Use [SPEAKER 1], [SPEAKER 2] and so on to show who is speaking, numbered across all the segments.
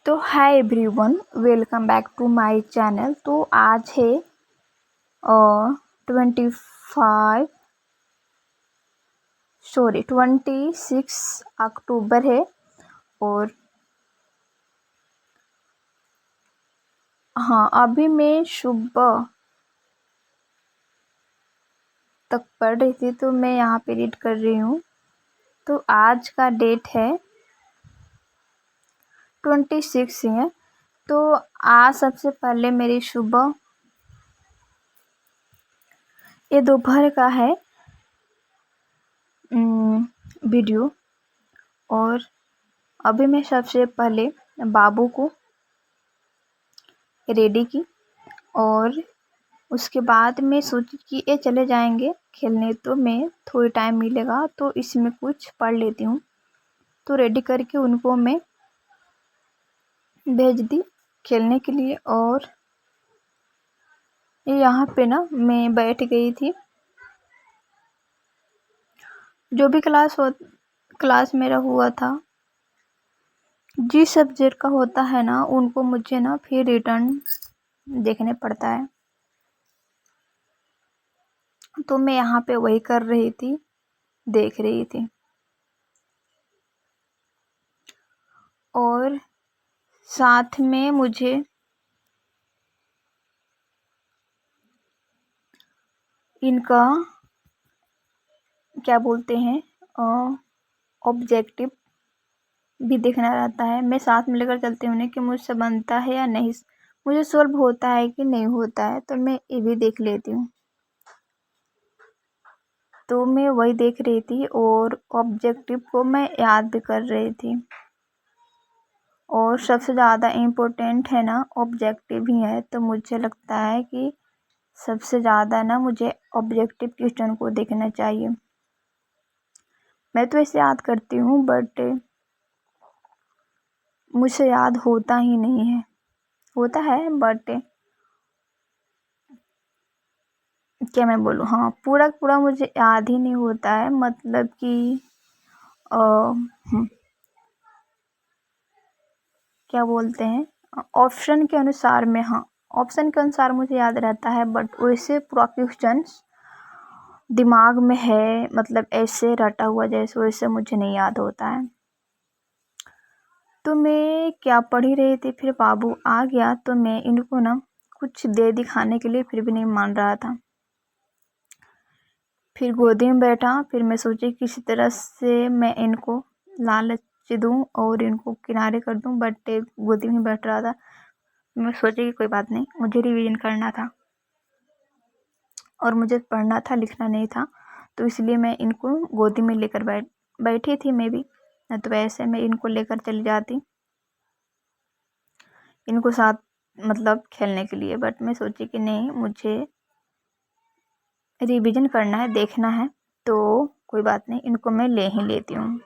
[SPEAKER 1] तो hi everyone, welcome back to my channel. तो आज है 26 अक्टूबर है। और हाँ, अभी मैं सुबह तक पढ़ रही थी तो मैं यहाँ पे रीड कर रही हूँ। तो आज का डेट है 26 है। तो आज सबसे पहले मेरी सुबह ये दोपहर का है वीडियो। और अभी मैं सबसे पहले बाबू को रेडी की और उसके बाद मैं सोची कि ये चले जाएंगे खेलने, तो मैं थोड़ी टाइम मिलेगा तो इसमें कुछ पढ़ लेती हूँ। तो रेडी करके उनको मैं भेज दी खेलने के लिए। और यहाँ पे ना मैं बैठ गई थी। जो भी क्लास मेरा हुआ था, जिस सब्जेक्ट का होता है ना, उनको मुझे ना फिर रिटर्न देखने पड़ता है। तो मैं यहाँ पे वही कर रही थी, देख रही थी। और साथ में मुझे इनका क्या बोलते हैं ऑब्जेक्टिव भी देखना रहता है। मैं साथ में लेकर चलती हूँ कि मुझसे बनता है या नहीं, मुझे सॉल्व होता है कि नहीं होता है, तो मैं ये भी देख लेती हूँ। तो मैं वही देख रही थी और ऑब्जेक्टिव को मैं याद भी कर रही थी। और सबसे ज़्यादा इम्पोर्टेंट है ना ऑब्जेक्टिव ही है। तो मुझे लगता है कि सबसे ज़्यादा ना मुझे ऑब्जेक्टिव क्वेश्चन को देखना चाहिए। मैं तो ऐसे याद करती हूँ बट मुझे याद होता ही नहीं है। होता है बट क्या मैं बोलूँ, हाँ, पूरा पूरा मुझे याद ही नहीं होता है। मतलब कि क्या बोलते हैं, ऑप्शन के अनुसार में, हाँ, ऑप्शन के अनुसार मुझे याद रहता है बट वैसे पूरा क्वेश्चन दिमाग में है, मतलब ऐसे रटा हुआ जैसे वैसे मुझे नहीं याद होता है। तो मैं क्या पढ़ ही रही थी, फिर बाबू आ गया तो मैं इनको ना कुछ दे दिखाने के लिए, फिर भी नहीं मान रहा था। फिर गोदी में बैठा। फिर मैं सोची किसी तरह से मैं इनको लालच दूँ और इनको किनारे कर दूँ, बट गोदी में बैठ रहा था। मैं सोची कि कोई बात नहीं, मुझे रिवीजन करना था और मुझे पढ़ना था, लिखना नहीं था। तो इसलिए मैं इनको गोदी में लेकर बैठी थी मैं भी। तो वैसे मैं इनको लेकर चली जाती इनको साथ, मतलब खेलने के लिए। बट मैं सोची कि नहीं, मुझे रिवीजन करना है, देखना है, तो कोई बात नहीं, इनको मैं ले ही लेती हूँ।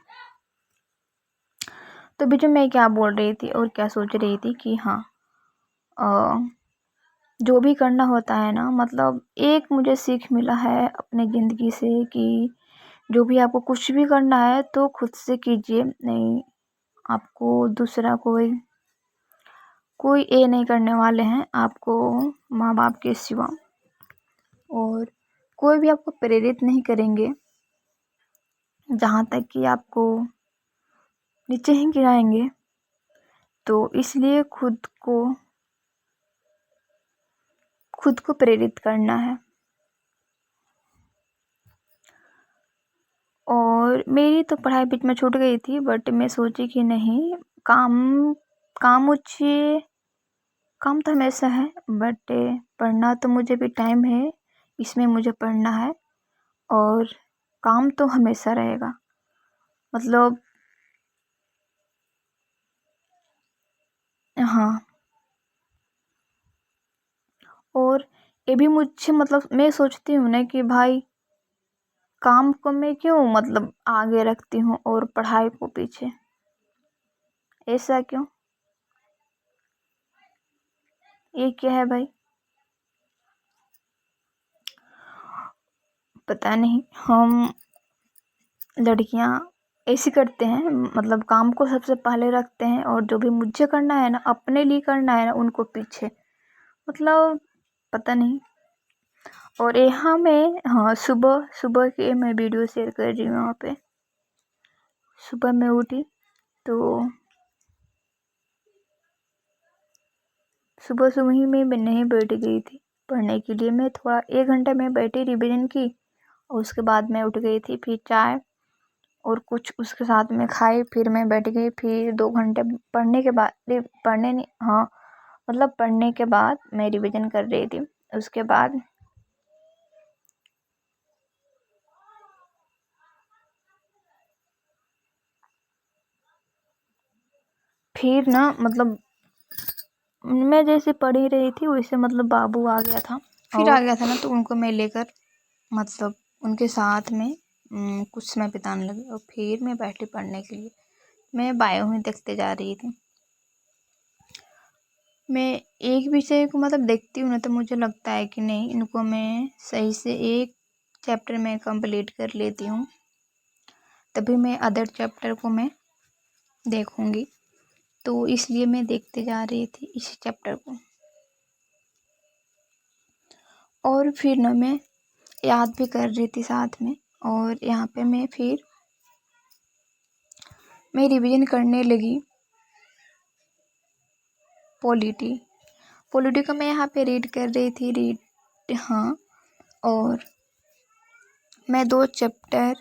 [SPEAKER 1] तो बीच में मैं क्या बोल रही थी और क्या सोच रही थी कि हाँ, जो भी करना होता है ना, मतलब एक मुझे सीख मिला है अपने ज़िंदगी से कि जो भी आपको कुछ भी करना है तो खुद से कीजिए। नहीं, आपको दूसरा कोई ये नहीं करने वाले हैं आपको, माँ बाप के सिवा। और कोई भी आपको प्रेरित नहीं करेंगे, जहाँ तक कि आपको नीचे ही गिराएंगे। तो इसलिए खुद को प्रेरित करना है। और मेरी तो पढ़ाई बीच में छूट गई थी बट मैं सोची कि नहीं, काम काम तो हमेशा है, बट पढ़ना तो मुझे भी टाइम है, इसमें मुझे पढ़ना है। और काम तो हमेशा रहेगा, मतलब हाँ। और ये भी मुझे, मतलब मैं सोचती हूँ ना कि भाई, काम को मैं क्यों मतलब आगे रखती हूँ और पढ़ाई को पीछे, ऐसा क्यों? ये क्या है भाई, पता नहीं। हम लड़कियां ऐसे करते हैं, मतलब काम को सबसे पहले रखते हैं और जो भी मुझे करना है ना, अपने लिए करना है ना, उनको पीछे, मतलब पता नहीं। और यहाँ मैं, हाँ, सुबह सुबह के मैं वीडियो शेयर कर रही हूँ। यहाँ पे सुबह मैं उठी तो सुबह सुबह ही मैं नहीं बैठ गई थी पढ़ने के लिए। मैं थोड़ा 1 घंटा मैं बैठी, रिवीजन की, और उसके बाद मैं उठ गई थी। फिर चाय और कुछ उसके साथ में खाई, फिर मैं बैठ गई। फिर 2 घंटे पढ़ने के बाद, पढ़ने नहीं, हाँ, मतलब पढ़ने के बाद मैं रिवीजन कर रही थी। उसके बाद फिर ना, मतलब मैं जैसे पढ़ ही रही थी वैसे मतलब बाबू आ गया था। फिर आ गया था ना, तो उनको मैं लेकर, मतलब उनके साथ में कुछ समय बिताने लगी। और फिर मैं बैठी पढ़ने के लिए। मैं बायो ही देखते जा रही थी। मैं एक विषय को मतलब देखती हूँ ना, तो मुझे लगता है कि नहीं, इनको मैं सही से एक चैप्टर में कंप्लीट कर लेती हूँ, तभी मैं अदर चैप्टर को मैं देखूँगी। तो इसलिए मैं देखते जा रही थी इस चैप्टर को। और फिर ना मैं याद भी कर रही थी साथ में। और यहाँ पे मैं फिर मैं रिवीजन करने लगी पॉलिटी का। मैं यहाँ पे रीड कर रही थी, हाँ। और मैं 2 चैप्टर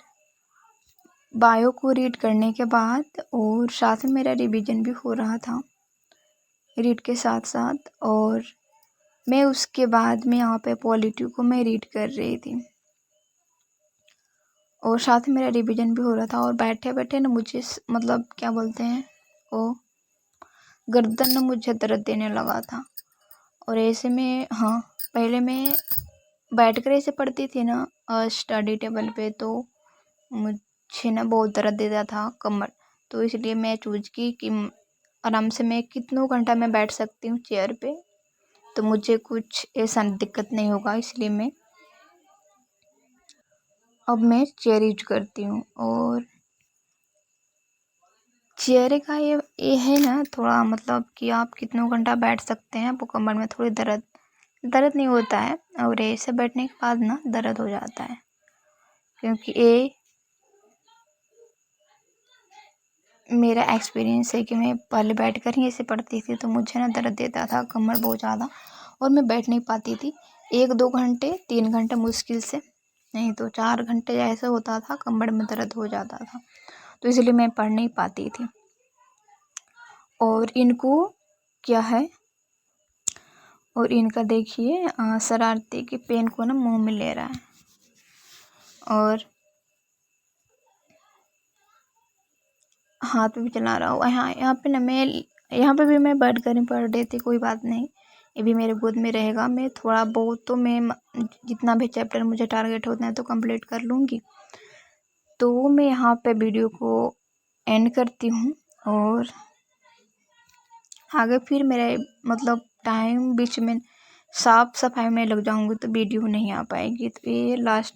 [SPEAKER 1] बायो को रीड करने के बाद, और साथ में मेरा रिवीजन भी हो रहा था रीड के साथ साथ। और मैं उसके बाद में यहाँ पे पॉलिटी को मैं रीड कर रही थी, और साथ में मेरा रिवीजन भी हो रहा था। और बैठे बैठे ना मुझे मतलब क्या बोलते हैं, वो गर्दन ना मुझे दर्द देने लगा था। और ऐसे में, हाँ, पहले मैं बैठ कर ऐसे पढ़ती थी ना स्टडी टेबल पे, तो मुझे ना बहुत दर्द देता था कमर। तो इसलिए मैं चूज की कि आराम से मैं कितनों घंटा मैं बैठ सकती हूँ चेयर पे, तो मुझे कुछ ऐसा दिक्कत नहीं होगा। इसलिए मैं अब मैं चेयर यूज करती हूँ। और चेयर का ये है ना, थोड़ा मतलब कि आप कितनों घंटा बैठ सकते हैं, आपको कमर में थोड़ी दर्द नहीं होता है। और ऐसे बैठने के बाद ना दर्द हो जाता है, क्योंकि ये मेरा एक्सपीरियंस है कि मैं पहले बैठकर ही ऐसे पढ़ती थी, तो मुझे ना दर्द देता था कमर बहुत ज़्यादा, और मैं बैठ नहीं पाती थी। 1-2 घंटे, 3 घंटे मुश्किल से, नहीं तो 4 घंटे ऐसा होता था, कमर में दर्द हो जाता था। तो इसलिए मैं पढ़ नहीं पाती थी। और इनको क्या है, और इनका देखिए शरारती की पेन को ना मुंह में ले रहा है। और हाथ भी चला रहा हूँ। यहाँ पे ना मैं, यहाँ पे भी मैं बैठ कर ही पढ़ रही थी, कोई बात नहीं, ये भी मेरे गोद में रहेगा। मैं थोड़ा बहुत तो मैं जितना भी चैप्टर मुझे टारगेट होता है तो कंप्लीट कर लूँगी। तो मैं यहाँ पे वीडियो को एंड करती हूँ, और आगे फिर मेरे मतलब टाइम बीच में साफ सफाई में लग जाऊँगी, तो वीडियो नहीं आ पाएगी। तो ये लास्ट